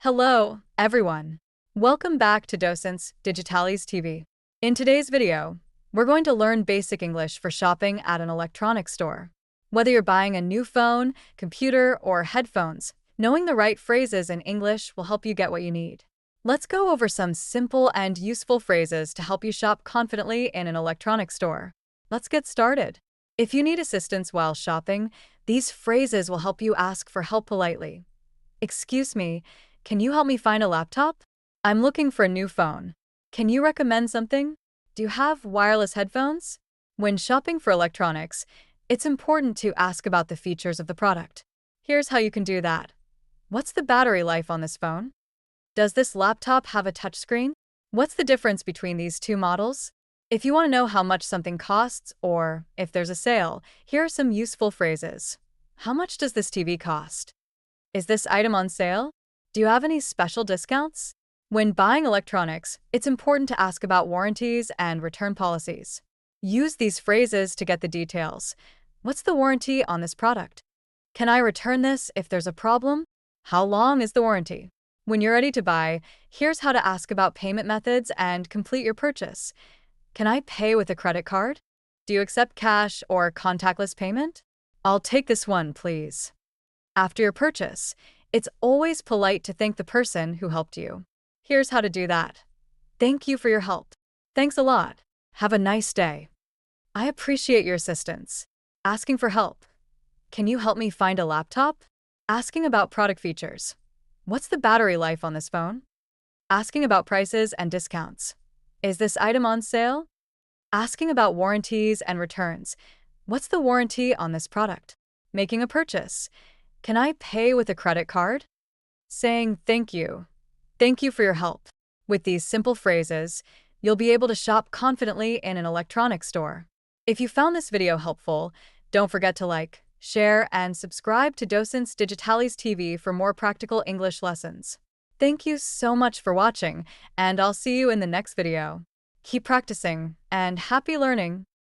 Hello, everyone. Welcome back to Docents Digitalis TV. In today's video, we're going to learn basic English for shopping at an electronics store. Whether you're buying a new phone, computer, or headphones, knowing the right phrases in English will help you get what you need. Let's go over some simple and useful phrases to help you shop confidently in an electronics store. Let's get started. If you need assistance while shopping, these phrases will help you ask for help politely. Excuse me, can you help me find a laptop? I'm looking for a new phone. Can you recommend something? Do you have wireless headphones? When shopping for electronics, it's important to ask about the features of the product. Here's how you can do that. What's the battery life on this phone? Does this laptop have a touchscreen? What's the difference between these two models? If you want to know how much something costs or if there's a sale, here are some useful phrases. How much does this TV cost? Is this item on sale? Do you have any special discounts? When buying electronics, it's important to ask about warranties and return policies. Use these phrases to get the details. What's the warranty on this product? Can I return this if there's a problem? How long is the warranty? When you're ready to buy, here's how to ask about payment methods and complete your purchase. Can I pay with a credit card? Do you accept cash or contactless payment? I'll take this one, please. After your purchase, it's always polite to thank the person who helped you. Here's how to do that. Thank you for your help. Thanks a lot. Have a nice day. I appreciate your assistance. Asking for help. Can you help me find a laptop? Asking about product features. What's the battery life on this phone? Asking about prices and discounts. Is this item on sale? Asking about warranties and returns. What's the warranty on this product? Making a purchase. Can I pay with a credit card? Saying thank you. Thank you for your help. With these simple phrases, you'll be able to shop confidently in an electronics store. If you found this video helpful, don't forget to like, share, and subscribe to Docents Digitalis TV for more practical English lessons. Thank you so much for watching, and I'll see you in the next video. Keep practicing, and happy learning!